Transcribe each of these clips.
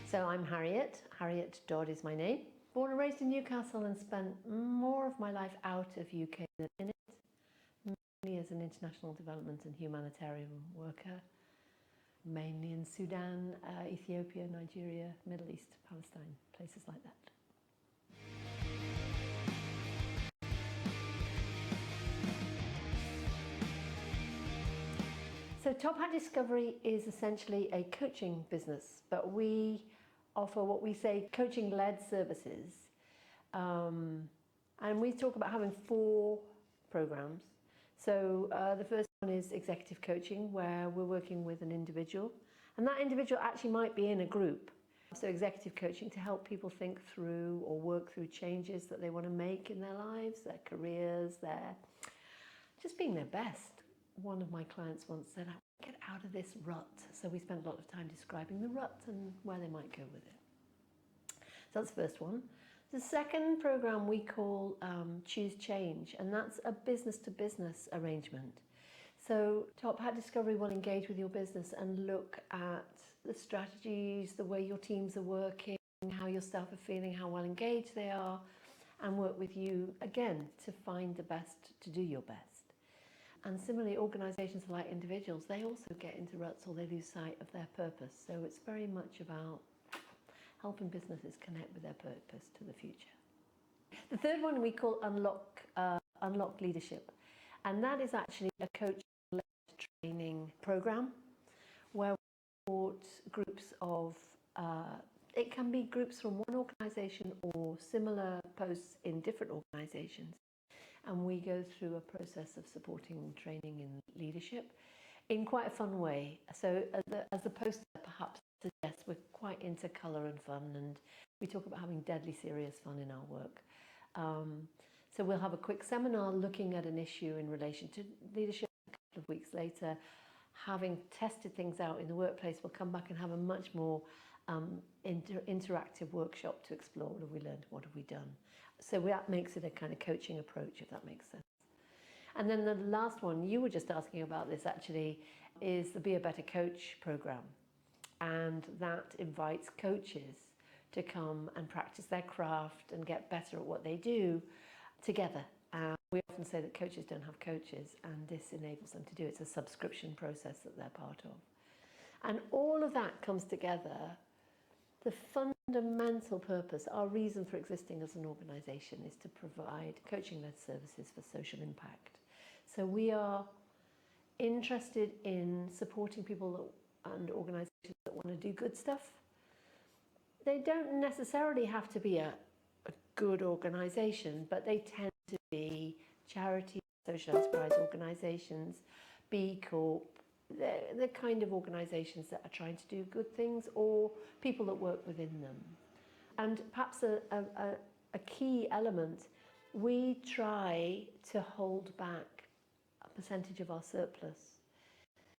So I'm Harriet. Harriet Dodd is my name. Born and raised in Newcastle and spent more of my life out of UK than in it, mainly as an international development and humanitarian worker, mainly in Sudan, Ethiopia, Nigeria, Middle East, Palestine, places like that. So Tophat Discovery is essentially a coaching business, but we offer what we say coaching-led services. And we talk about having 4 programs. So the first one is executive coaching, where we're working with an individual, and that individual actually might be in a group. So executive coaching to help people think through or work through changes that they want to make in their lives, their careers, their just being their best. One of my clients once said, I want to get out of this rut. So we spent a lot of time describing the rut and where they might go with it. So that's the first one. The second program we call Choose Change, and that's a business-to-business arrangement. So Tophat Discovery will engage with your business and look at the strategies, the way your teams are working, how your staff are feeling, how well engaged they are, and work with you, again, to find the best, to do your best. And similarly, organisations like individuals, they also get into ruts or they lose sight of their purpose. So it's very much about helping businesses connect with their purpose to the future. The third one we call Unlock Leadership. And that is actually a coach-led training program where we support groups of, it can be groups from one organisation or similar posts in different organisations. And we go through a process of supporting training in leadership in quite a fun way. So as the poster perhaps suggests, we're quite into colour and fun, and we talk about having deadly serious fun in our work. So we'll have a quick seminar looking at an issue in relation to leadership. A couple of weeks later, having tested things out in the workplace, we'll come back and have a much more interactive workshop to explore what have we learned, what have we done. So that makes it a kind of coaching approach, if that makes sense. And then the last one, you were just asking about this actually, is the Be a Better Coach program. And that invites coaches to come and practice their craft and get better at what they do together. We often say that coaches don't have coaches, and this enables them to do it. It's a subscription process that they're part of. And all of that comes together. The fundamental purpose, our reason for existing as an organisation, is to provide coaching-led services for social impact. So we are interested in supporting people and organisations that want to do good stuff. They don't necessarily have to be a good organisation, but they tend to be charities, social enterprise organisations, B Corp, the kind of organisations that are trying to do good things, or people that work within them. And perhaps a key element, we try to hold back a percentage of our surplus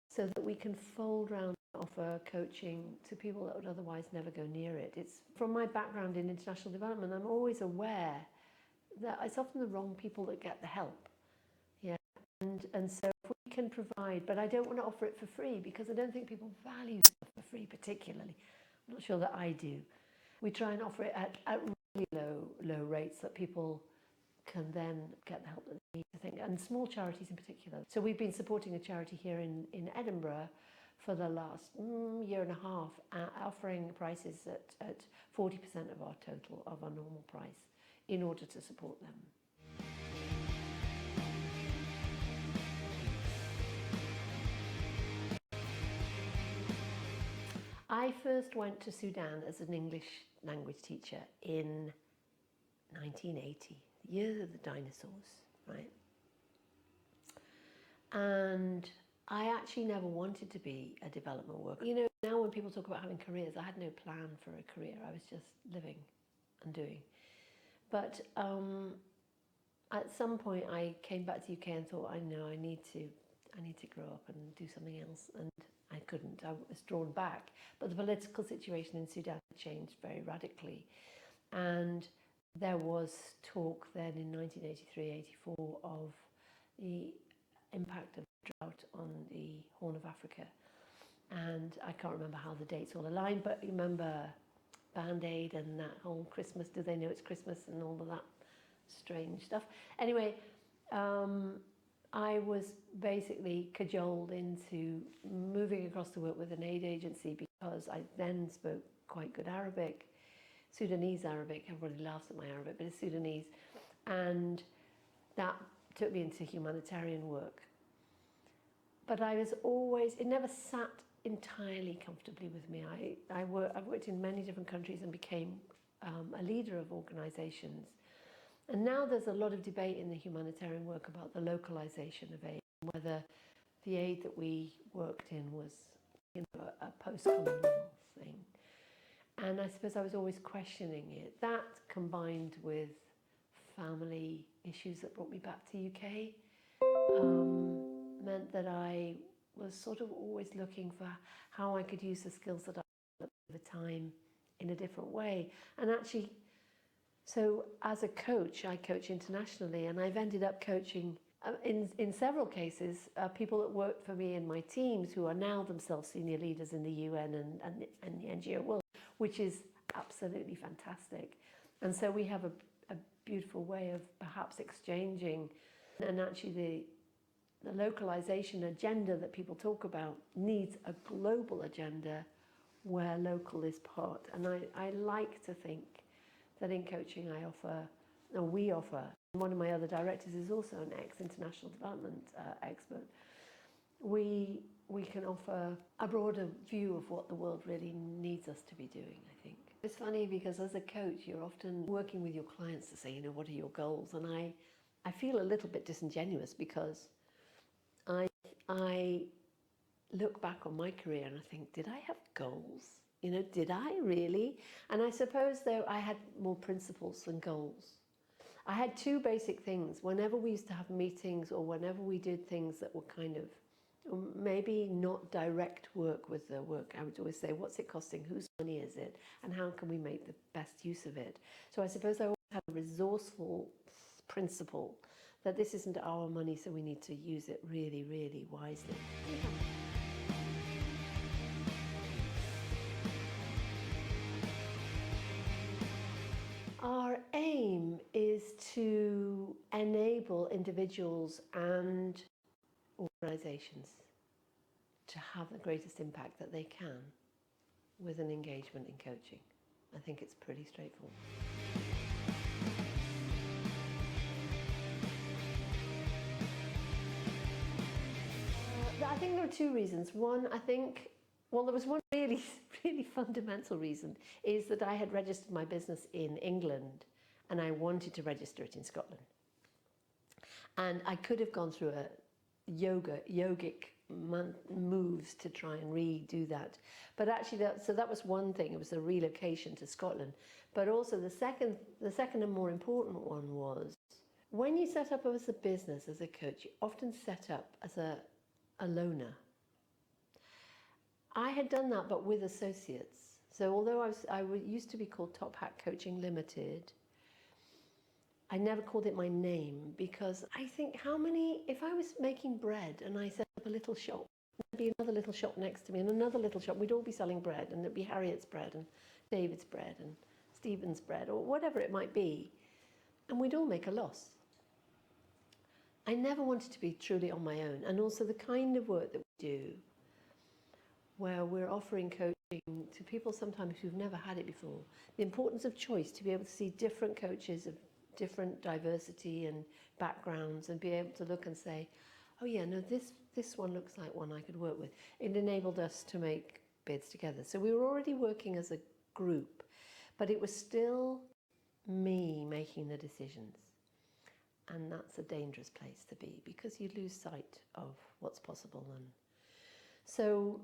so that we can fold round and offer coaching to people that would otherwise never go near it. It's from my background in international development, I'm always aware that it's often the wrong people that get the help. Yeah, and so if we can provide, but I don't want to offer it for free because I don't think people value stuff for free particularly. I'm not sure that I do. We try and offer it at really low rates that people can then get the help that they need, I think, and small charities in particular. So we've been supporting a charity here in Edinburgh for the last year and a half, offering prices at 40% of our total, of our normal price, in order to support them. I first went to Sudan as an English language teacher in 1980, the year of the dinosaurs, right? And I actually never wanted to be a development worker. You know, now when people talk about having careers, I had no plan for a career. I was just living and doing. But at some point I came back to the UK and thought, I know I need to grow up and do something else, and I couldn't. I was drawn back. But the political situation in Sudan changed very radically. And there was talk then in 1983-84 of the impact of drought on the Horn of Africa. And I can't remember how the dates all aligned, but remember Band-Aid and that whole Christmas, do they know it's Christmas and all of that strange stuff. Anyway, I was basically cajoled into moving across to work with an aid agency because I then spoke quite good Arabic, Sudanese Arabic. Everybody laughs at my Arabic, but it's Sudanese. And that took me into humanitarian work. But I was always, it never sat entirely comfortably with me. I've worked in many different countries and became a leader of organisations. And now there's a lot of debate in the humanitarian work about the localisation of aid, whether the aid that we worked in was, you know, a post-colonial thing. And I suppose I was always questioning it. That combined with family issues that brought me back to UK meant that I was sort of always looking for how I could use the skills that I developed over time in a different way. And actually, so as a coach, I coach internationally, and I've ended up coaching in several cases people that worked for me in my teams who are now themselves senior leaders in the UN and the NGO world, which is absolutely fantastic. And so we have a beautiful way of perhaps exchanging, and actually the localization agenda that people talk about needs a global agenda where local is part. And I like to think that in coaching we offer, and one of my other directors is also an ex-international development expert, we can offer a broader view of what the world really needs us to be doing, I think. It's funny because as a coach, you're often working with your clients to say, you know, what are your goals? And I feel a little bit disingenuous because I look back on my career and I think, did I have goals? You know, did I really? And I suppose, though, I had more principles than goals. I had two basic things. Whenever we used to have meetings or whenever we did things that were kind of maybe not direct work with the work, I would always say, what's it costing? Whose money is it? And how can we make the best use of it? So I suppose I always had a resourceful principle that this isn't our money, so we need to use it really, really wisely. Our aim is to enable individuals and organisations to have the greatest impact that they can with an engagement in coaching. I think it's pretty straightforward. I think there are two reasons. One, there was one really, really fundamental reason, is that I had registered my business in England and I wanted to register it in Scotland. And I could have gone through a yogic moves to try and redo that. But actually, that was one thing. It was the relocation to Scotland. But also the second and more important one was, when you set up as a business, as a coach, you often set up as a loner. I had done that, but with associates. So although I used to be called Tophat Coaching Limited, I never called it my name because I think if I was making bread and I set up a little shop, there'd be another little shop next to me and another little shop, we'd all be selling bread, and there'd be Harriet's bread and David's bread and Stephen's bread or whatever it might be, and we'd all make a loss. I never wanted to be truly on my own, and also the kind of work that we do where we're offering coaching to people sometimes who've never had it before. The importance of choice, to be able to see different coaches of different diversity and backgrounds and be able to look and say, oh yeah, no, this one looks like one I could work with. It enabled us to make bids together. So we were already working as a group, but it was still me making the decisions. And that's a dangerous place to be because you lose sight of what's possible. And so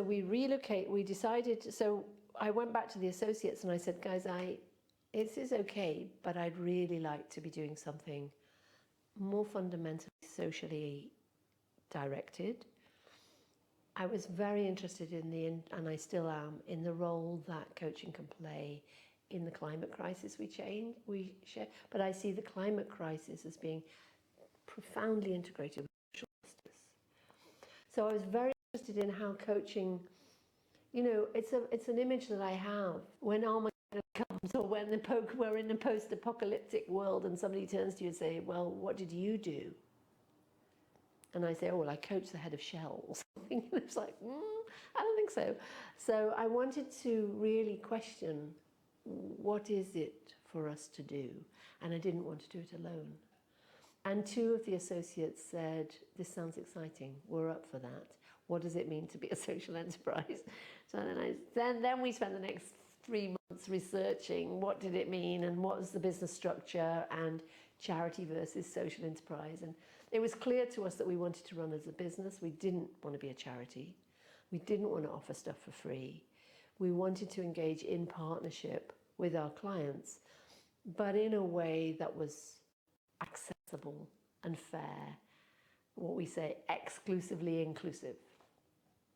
we decided, so I went back to the associates and I said, guys, this is okay, but I'd really like to be doing something more fundamentally socially directed. I was very interested and I still am, in the role that coaching can play in the climate crisis we share, but I see the climate crisis as being profoundly integrated with social justice. So I was very interested in how coaching, You know, it's an image that I have when Armageddon comes, or when we're in a post-apocalyptic world and somebody turns to you and say, well, what did you do? And I say, oh, well, I coached the head of Shell or something. And it's like, I don't think so. So I wanted to really question, what is it for us to do? And I didn't want to do it alone. And two of the associates said, this sounds exciting, we're up for that. What does it mean to be a social enterprise? So then we spent the next 3 months researching what did it mean and what was the business structure and charity versus social enterprise. And it was clear to us that we wanted to run as a business. We didn't want to be a charity. We didn't want to offer stuff for free. We wanted to engage in partnership with our clients, but in a way that was accessible and fair, what we say, exclusively inclusive.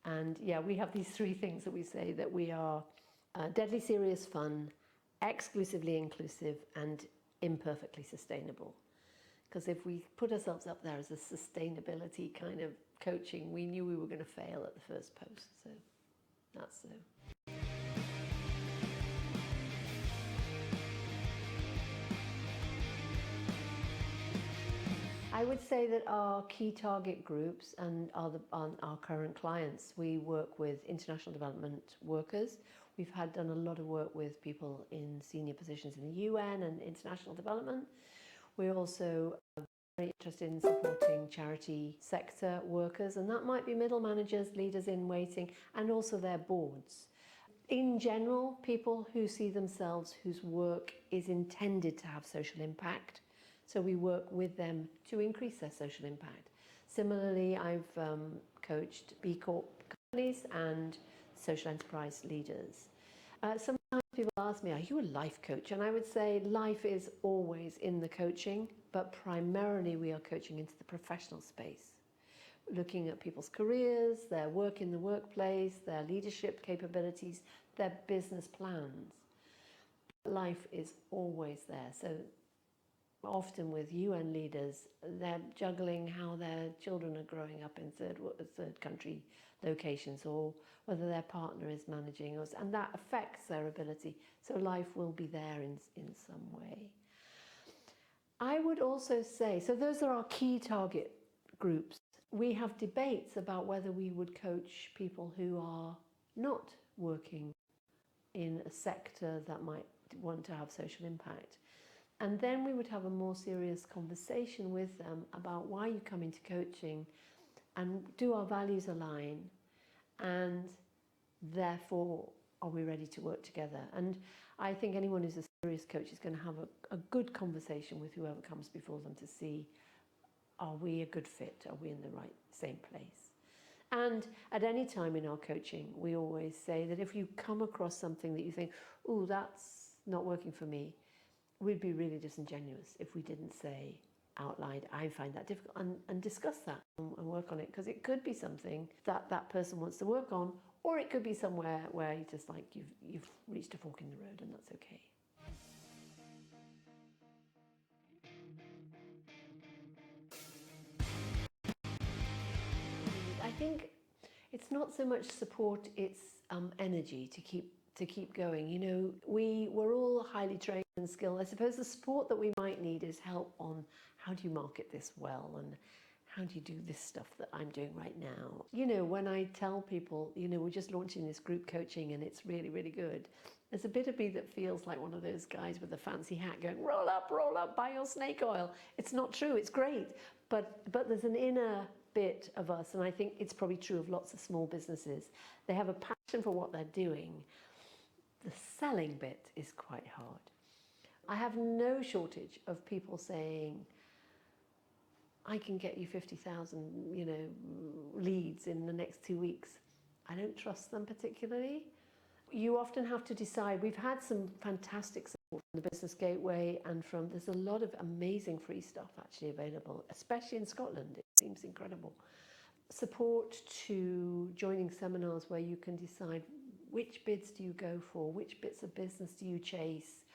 And yeah, we have these 3 things that we say, that we are deadly serious fun, exclusively inclusive, and imperfectly sustainable. Because if we put ourselves up there as a sustainability kind of coaching, we knew we were going to fail at the first post. So that's so. I would say that our key target groups and are our current clients. We work with international development workers. We've done a lot of work with people in senior positions in the UN and international development. We're also very interested in supporting charity sector workers, and that might be middle managers, leaders in waiting, and also their boards. In general, people who see themselves, whose work is intended to have social impact. So we work with them to increase their social impact. Similarly, I've coached B Corp companies and social enterprise leaders. Sometimes people ask me, are you a life coach? And I would say life is always in the coaching, but primarily we are coaching into the professional space, looking at people's careers, their work in the workplace, their leadership capabilities, their business plans. Life is always there. So often with UN leaders, they're juggling how their children are growing up in third country locations, or whether their partner is managing, and that affects their ability. So life will be there in some way. I would also say, so those are our key target groups. We have debates about whether we would coach people who are not working in a sector that might want to have social impact. And then we would have a more serious conversation with them about why you come into coaching, and do our values align, and therefore are we ready to work together. And I think anyone who's a serious coach is going to have a good conversation with whoever comes before them to see, are we a good fit? Are we in the same place? And at any time in our coaching, we always say that if you come across something that you think, oh, that's not working for me, we'd be really disingenuous if we didn't say out loud, I find that difficult, and discuss that and work on it, because it could be something that that person wants to work on, or it could be somewhere where you just like you've reached a fork in the road, and that's okay. I think it's not so much support, it's energy to keep going. You know, we're all highly trained and skilled. I suppose the support that we might need is help on how do you market this well, and how do you do this stuff that I'm doing right now. You know, when I tell people, you know, we're just launching this group coaching and it's really, really good, there's a bit of me that feels like one of those guys with a fancy hat going, roll up, buy your snake oil. It's not true, it's great. But there's an inner bit of us, and I think it's probably true of lots of small businesses. They have a passion for what they're doing. The selling bit is quite hard. I have no shortage of people saying, I can get you 50,000, you know, leads in the next 2 weeks. I don't trust them particularly. You often have to decide. We've had some fantastic support from the Business Gateway, and there's a lot of amazing free stuff actually available, especially in Scotland. It seems incredible. Support to joining seminars where you can decide which bids do you go for, which bits of business do you chase.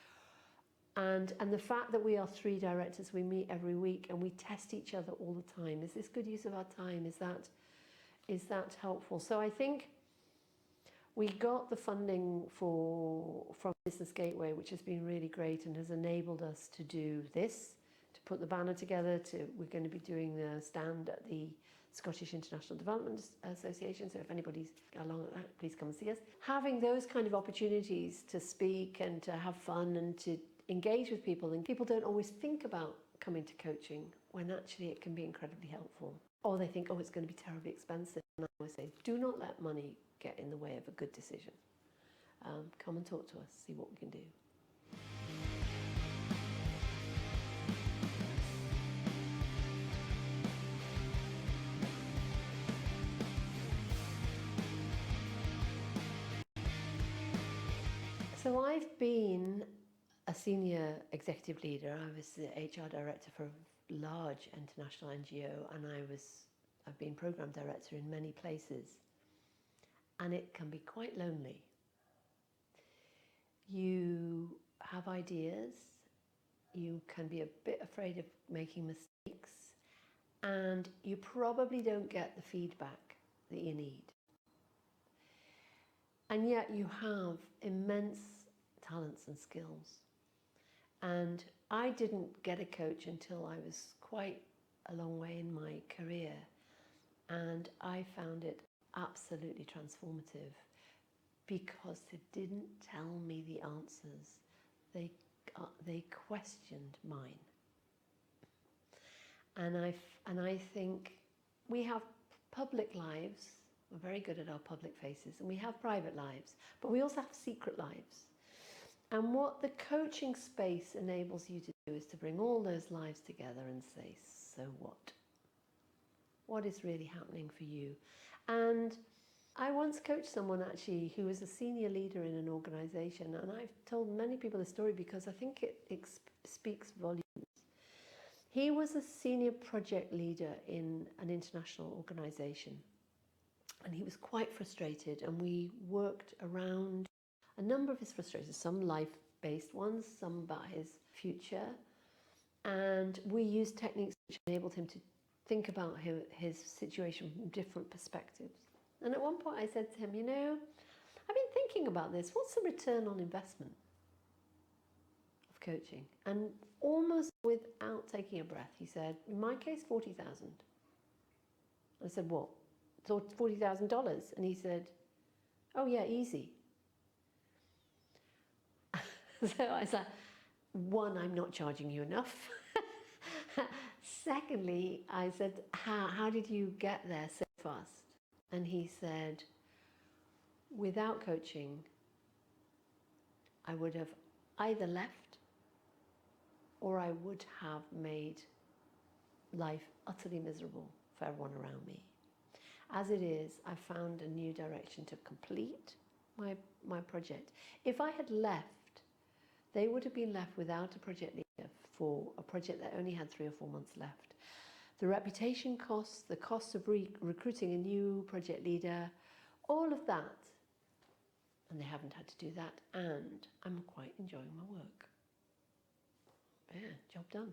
And the fact that we are 3 directors, we meet every week and we test each other all the time. Is this good use of our time? Is that helpful? So I think We got the funding from Business Gateway, which has been really great and has enabled us to do this, to put the banner together. We're going to be doing the stand at the Scottish International Development Association, so if anybody's along at that, please come and see us. Having those kind of opportunities to speak and to have fun and to engage with people, and people don't always think about coming to coaching when actually it can be incredibly helpful. Or they think, oh, it's going to be terribly expensive. And I always say, do not let money get in the way of a good decision. Come and talk to us, see what we can do. So I've been a senior executive leader. I was the HR director for a large international NGO, and I've been program director in many places. And it can be quite lonely. You have ideas, you can be a bit afraid of making mistakes, and you probably don't get the feedback that you need. And yet you have immense talents and skills. And I didn't get a coach until I was quite a long way in my career. And I found it absolutely transformative because they didn't tell me the answers. They questioned mine. And I think we have public lives. We're very good at our public faces, and we have private lives, but we also have secret lives. And what the coaching space enables you to do is to bring all those lives together and say, so what? What is really happening for you? And I once coached someone actually who was a senior leader in an organisation, and I've told many people the story because I think it speaks volumes. He was a senior project leader in an international organisation, and he was quite frustrated, and we worked around a number of his frustrations, some life-based ones, some about his future, and we used techniques which enabled him to think about his situation from different perspectives. And at one point I said to him, you know, I've been thinking about this. What's the return on investment of coaching? And almost without taking a breath, he said, in my case, 40,000. I said, what? So $40,000? And he said, oh yeah, easy. So I said, one, I'm not charging you enough. Secondly, I said, how did you get there so fast? And he said, without coaching, I would have either left or I would have made life utterly miserable for everyone around me. As it is, I found a new direction to complete my project. If I had left, they would have been left without a project leader for a project that only had 3 or 4 months left. The reputation costs, the cost of recruiting a new project leader, all of that. And they haven't had to do that, and I'm quite enjoying my work. Yeah, job done.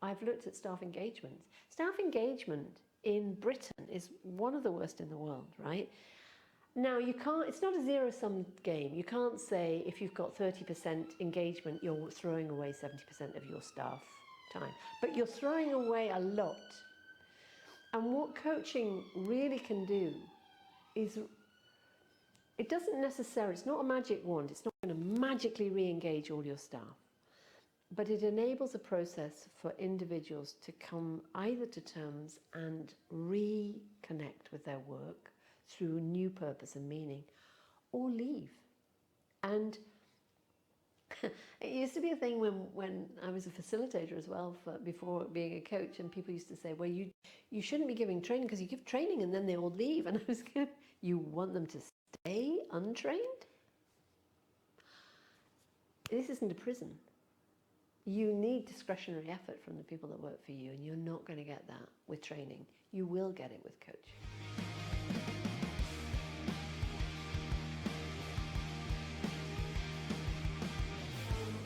I've looked at staff engagement. Staff engagement in Britain is one of the worst in the world, right? Now, it's not a zero-sum game. You can't say if you've got 30% engagement, you're throwing away 70% of your staff time. But you're throwing away a lot. And what coaching really can do is, it's not a magic wand. It's not going to magically re-engage all your staff. But it enables a process for individuals to come either to terms and reconnect with their work through new purpose and meaning, or leave. And it used to be a thing when I was a facilitator as well, before being a coach, and people used to say, well, you shouldn't be giving training because you give training and then they all leave. And I was going, you want them to stay untrained? This isn't a prison. You need discretionary effort from the people that work for you, and you're not going to get that with training. You will get it with coaching.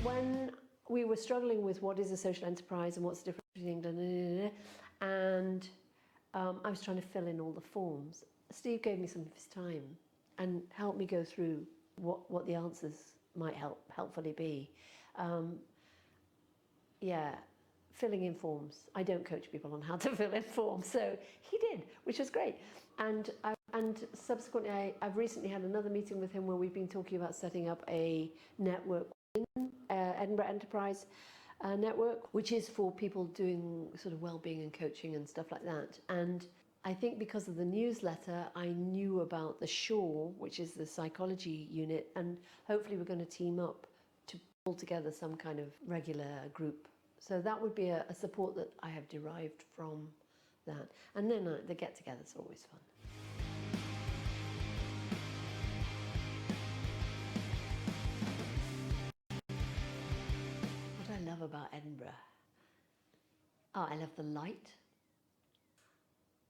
When we were struggling with what is a social enterprise and what's the difference between England and I was trying to fill in all the forms, Steve gave me some of his time, and help me go through what the answers might helpfully be. Yeah, filling in forms. I don't coach people on how to fill in forms, so he did, which was great. And subsequently, I've recently had another meeting with him where we've been talking about setting up a network in Edinburgh Enterprise network, which is for people doing sort of well-being and coaching and stuff like that. And I think because of the newsletter, I knew about the Shaw, which is the psychology unit, and hopefully we're going to team up to pull together some kind of regular group. So that would be a support that I have derived from that. And then the get-togethers are always fun. What I love about Edinburgh? Oh, I love the light.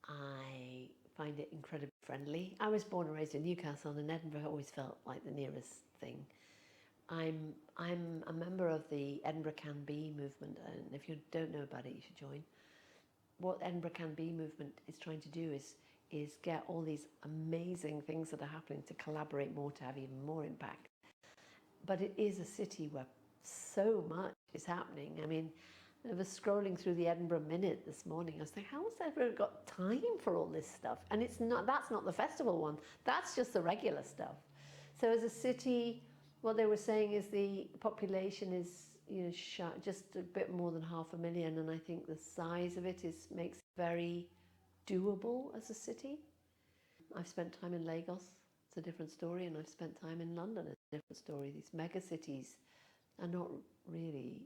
I find it incredibly friendly. I was born and raised in Newcastle, and Edinburgh always felt like the nearest thing. I'm a member of the Edinburgh Can Be movement, and if you don't know about it, you should join. What Edinburgh Can Be movement is trying to do is get all these amazing things that are happening to collaborate more, to have even more impact. But it is a city where so much is happening. I mean, I was scrolling through the Edinburgh Minute this morning. I was thinking, how has Edinburgh got time for all this stuff? And it's not. That's not the festival one. That's just the regular stuff. So as a city, what they were saying is the population is, you know, just a bit more than 500,000, and I think the size of it makes it very doable as a city. I've spent time in Lagos. It's a different story, and I've spent time in London. It's a different story. These mega cities are not really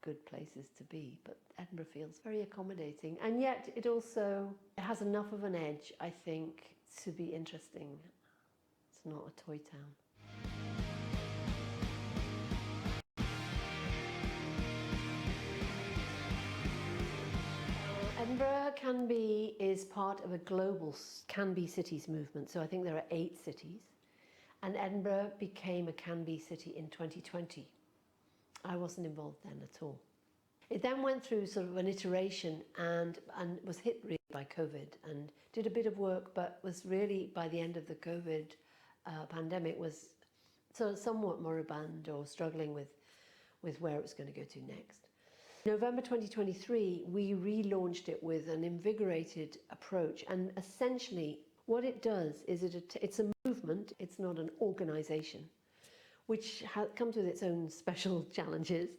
good places to be, but Edinburgh feels very accommodating, and yet it has enough of an edge, I think, to be interesting. It's not a toy town. Edinburgh Can Be is part of a global Can Be Cities movement, so I think there are 8 cities, and Edinburgh became a Can Be city in 2020. I wasn't involved then at all. It then went through sort of an iteration and was hit really by COVID, and did a bit of work, but was really, by the end of the COVID pandemic, was sort of somewhat moribund or struggling with where it was going to go to next. November 2023, we relaunched it with an invigorated approach, and essentially what it does is it's a movement, it's not an organisation, which comes with its own special challenges,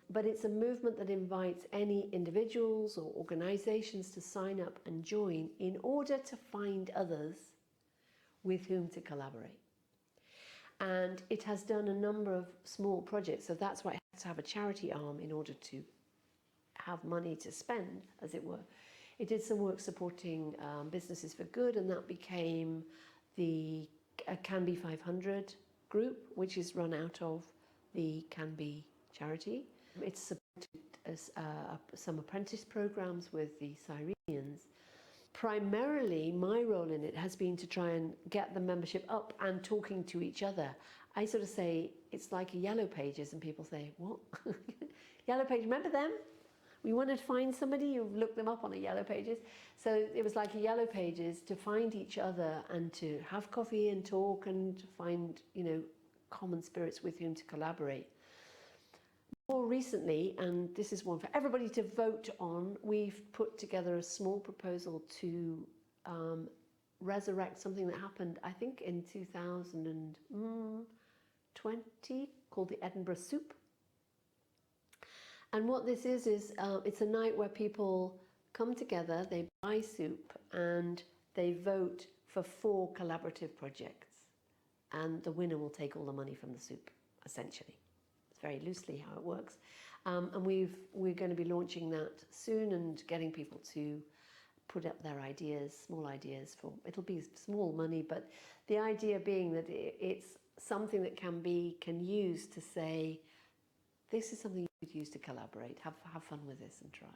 but it's a movement that invites any individuals or organisations to sign up and join in order to find others with whom to collaborate. And it has done a number of small projects, so that's why it has to have a charity arm in order to have money to spend, as it were. It did some work supporting businesses for good, and that became the Can Be 500 group, which is run out of the Can Be charity. It's supported some apprentice programs with the Cyrenians. Primarily, my role in it has been to try and get the membership up and talking to each other. I sort of say it's like a Yellow Pages, and people say, what? Yellow Pages, remember them? We wanted to find somebody, you look them up on a Yellow Pages. So it was like a Yellow Pages to find each other and to have coffee and talk and to find, you know, common spirits with whom to collaborate. More recently, and this is one for everybody to vote on, we've put together a small proposal to resurrect something that happened, I think, in 2020, called the Edinburgh Soup. And what this is it's a night where people come together, they buy soup, and they vote for 4 collaborative projects. And the winner will take all the money from the soup, essentially. It's very loosely how it works. And we're going to be launching that soon and getting people to put up their ideas, small ideas it'll be small money, but the idea being that it's something that can use to say, this is something you could use to collaborate, have fun with this and try.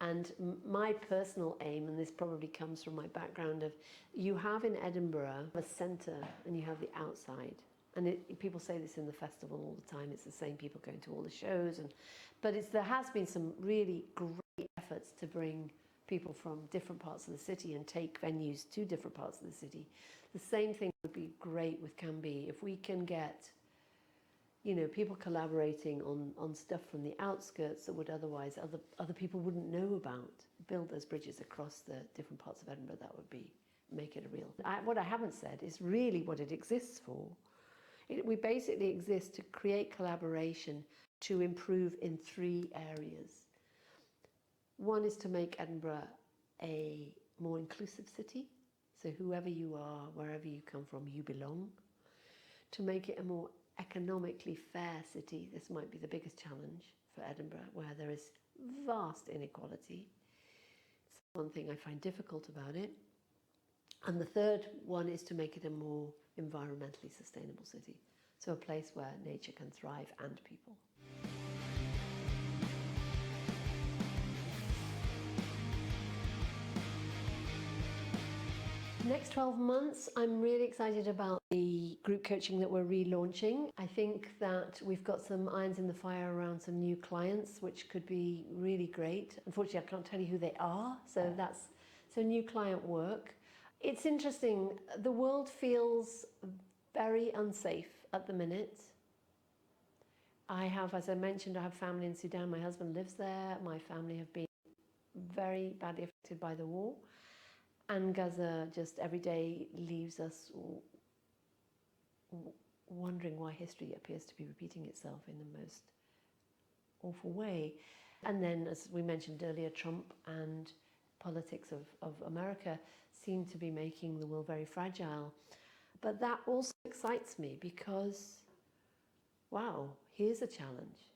And my personal aim, and this probably comes from my background of, you have in Edinburgh a centre and you have the outside. And people say this in the festival all the time, it's the same people going to all the shows. But there has been some really great efforts to bring people from different parts of the city and take venues to different parts of the city. The same thing would be great with Can Be. If we can get, people collaborating on stuff from the outskirts that would otherwise other people wouldn't know about, build those bridges across the different parts of Edinburgh, that would make it a real. What I haven't said is really what it exists for. We basically exist to create collaboration to improve in 3 areas. One is to make Edinburgh a more inclusive city, so whoever you are, wherever you come from, you belong. To make it a more economically fair city. This might be the biggest challenge for Edinburgh, where there is vast inequality. It's one thing I find difficult about it. And the third one is to make it a more environmentally sustainable city, so a place where nature can thrive and people. Next 12 months, I'm really excited about the group coaching that we're relaunching. I think that we've got some irons in the fire around some new clients, which could be really great. Unfortunately, I can't tell you who they are, so that's new client work. It's interesting, the world feels very unsafe at the minute. I have, as I mentioned, I have family in Sudan. My husband lives there. My family have been very badly affected by the war. And Gaza just every day leaves us wondering why history appears to be repeating itself in the most awful way. And then, as we mentioned earlier, Trump and politics of America seem to be making the world very fragile. But that also excites me because, wow, here's a challenge.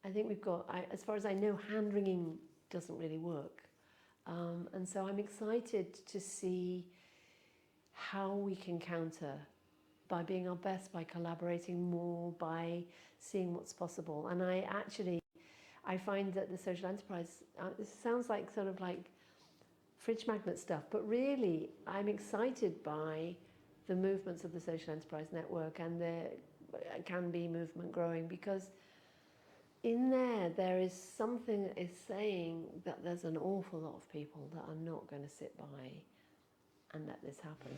I think we've got, as far as I know, hand-wringing doesn't really work. And so I'm excited to see how we can counter by being our best, by collaborating more, by seeing what's possible. And I find that the social enterprise, this sounds like sort of like fridge magnet stuff, but really I'm excited by the movements of the social enterprise network and the Can Be movement growing, because in there is something that is saying that there's an awful lot of people that are not going to sit by and let this happen.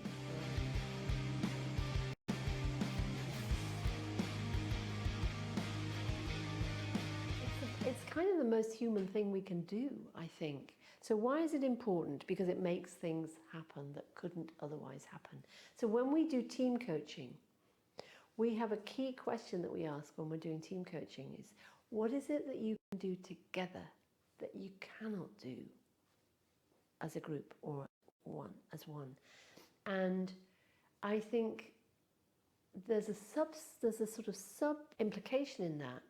It's kind of the most human thing we can do, I think. So why is it important? Because it makes things happen that couldn't otherwise happen. So when we do team coaching, we have a key question that we ask when we're doing team coaching is, what is it that you can do together that you cannot do as a group or as one? And I think there's a sort of sub-implication in that,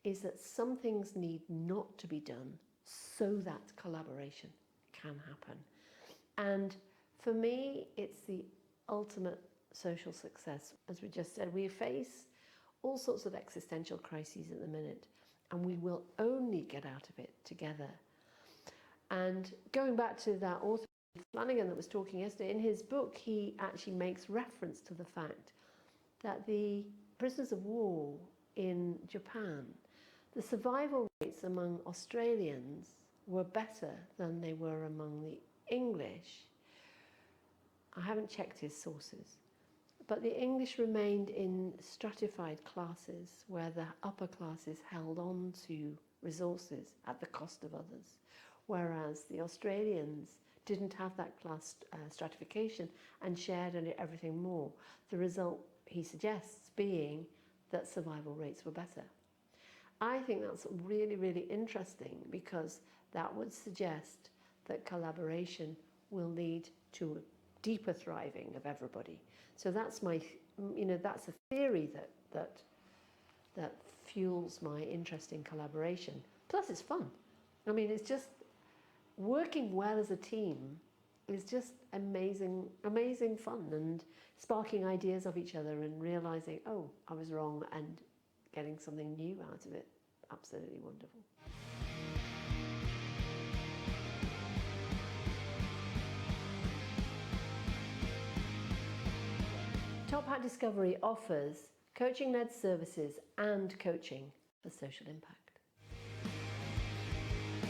is that some things need not to be done so that collaboration can happen. And for me, it's the ultimate social success. As we just said, we face all sorts of existential crises at the minute, and we will only get out of it together. And going back to that author, Flanagan, that was talking yesterday, in his book, he actually makes reference to the fact that the prisoners of war in Japan, the survival rates among Australians were better than they were among the English. I haven't checked his sources. But the English remained in stratified classes where the upper classes held on to resources at the cost of others, whereas the Australians didn't have that class stratification and shared everything more. The result, he suggests, being that survival rates were better. I think that's really, really interesting, because that would suggest that collaboration will lead to a deeper thriving of everybody. So that's that's a theory that fuels my interest in collaboration. Plus it's fun. I mean, it's just working well as a team is just amazing fun, and sparking ideas of each other and realizing, oh, I was wrong, and getting something new out of it. Absolutely wonderful. Tophat Discovery offers coaching-led services and coaching for social impact.